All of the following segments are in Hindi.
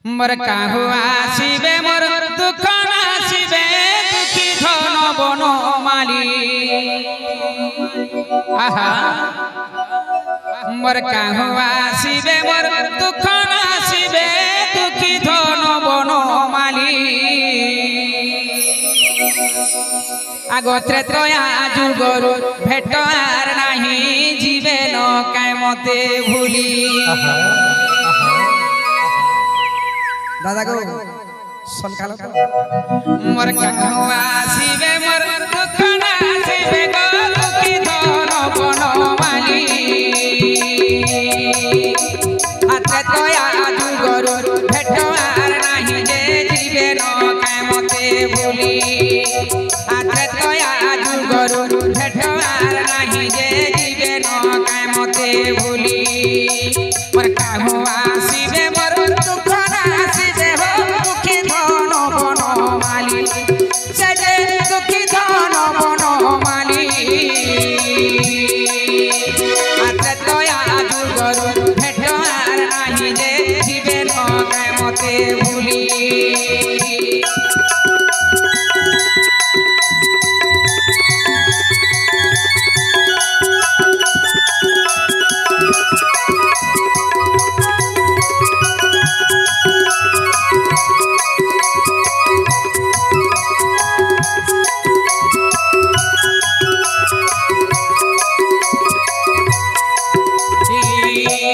मोर काहू आसीबे मोर दुख नासीबे दुखी धन बन माली आहा मोर काहू आसीबे मोर दुख नासीबे दुखी धन बन माली आगत्रे तया जुगरु भेटार नाही जीवे न काय मते भूली दादा को सनकाल मोर काहू आसीबे मोर दुख नासीबे दुखी धन बन माली आत्रे तया जुगरु भेटार नाही जे जीवे न काय मते भूली आत्रे तया जुगरु भेटार नाही जे जीवे न काय मते भूली मोर काहू आसीबे मोर दुख नासीबे हो दुखी धन बन माली से जे दुखी धन बन माली आत्रे तया जुगरु भेटार नाही जे जीवे न काय मते भूली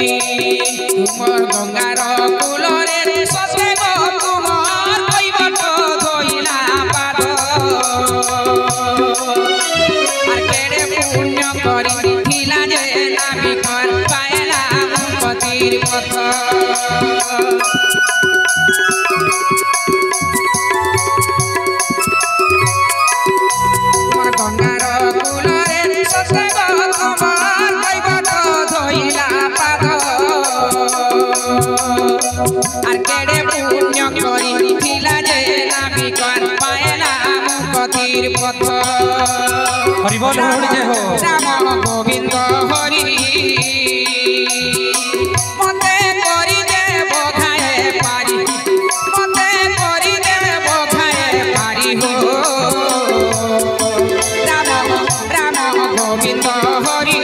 तुमर गंगार कूलरे सदैव तुमर कैवट धोइला पाद आर केड़े पुण्य करी थिला जे नाविकर पाएला मुक्तिर पथ तुमर गंगार कूलरे सदैव तुमर कैवट धोइला पाद आर केड़े पुण्य करी थिला जे नाविकर पाएला मुक्तिर पथ हरि बोल जय हो राम गोविंद हरि मते करि दे बखाए पारी मते करि दे बखाए पारी हो राम गोविंद हरि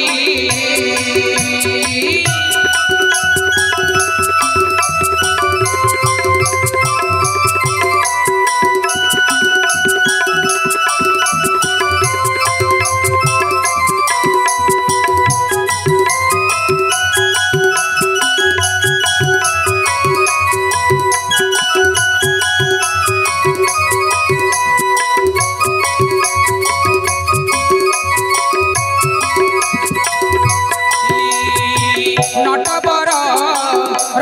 नटबर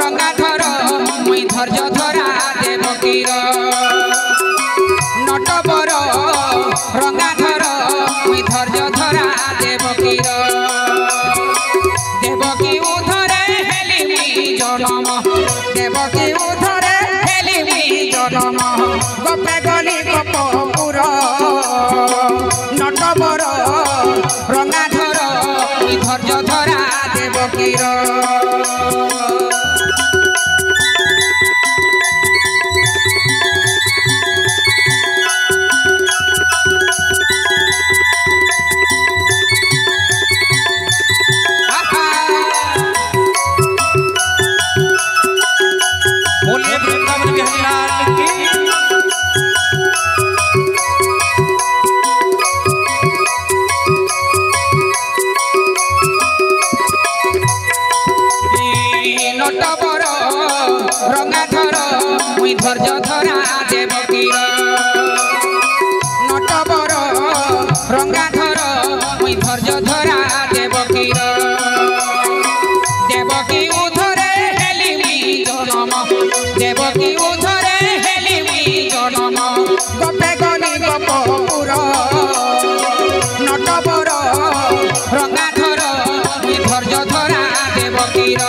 रंगाधर मुई धैर्य धरा देवकीर नटबर रंगाधर मुई धैर्य धरा देवकीर देवकी उधरे हेली मुई जनम देवकी उधरे हेली मुई जनम गपे गली गपपुर नटबर रंगाधर मुई धैर्य धरा देवकीर बोलिए वृंदावन बिहारी लाल की नटबर रंगाधर मुई धैर्य धरा देवकीर नटबर रंगाधर मुई धैर्य धरा देवकीर देवकी उधरे हेली मुई जनम देवकी उधरे हेली मुई जनम गपे गली गपपुर नटबर रंगाधर मुई धैर्य धरा देवकीर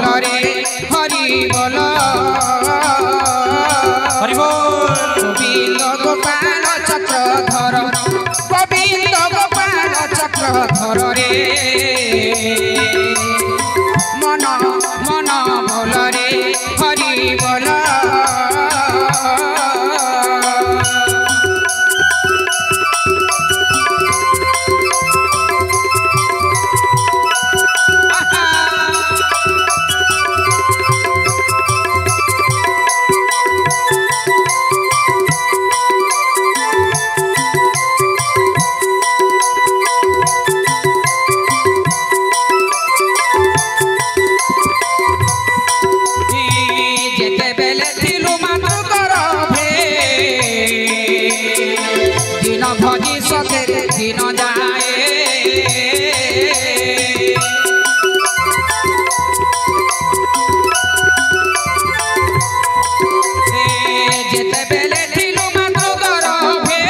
बोल रे हरि बोल हरि बोल गोविंद गोपाल चक्रधर गोविंद गोपाल चक्रधर रे मन मन बोल रे हरि बोल भजी सके दिन जाए जेते बेले थिलु मातृ गर्भे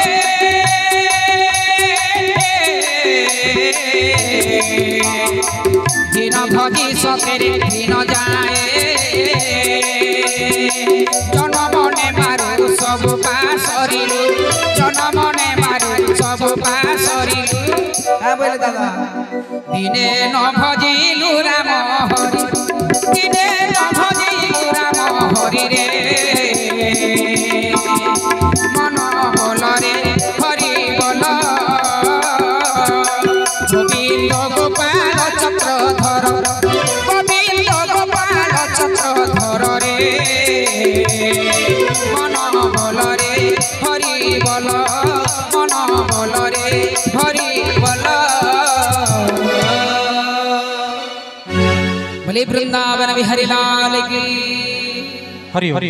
दिन भजी सके दिन जाए जनमने मारू सब पासरिलु जनमने मारू सब पासरिलु बोले दादा दिने न भजिलु राम हरि दिने न भजिलु राम हरि रे मन बोल रे हरि बोल गोविंद गोपाल चक्रधर गोविंद गोपाल चक्रधर रे मन बोल रे हरि बोल मन बोल रे हरि बोल बोले वृंदावन बिहारी लाल की हरि हरि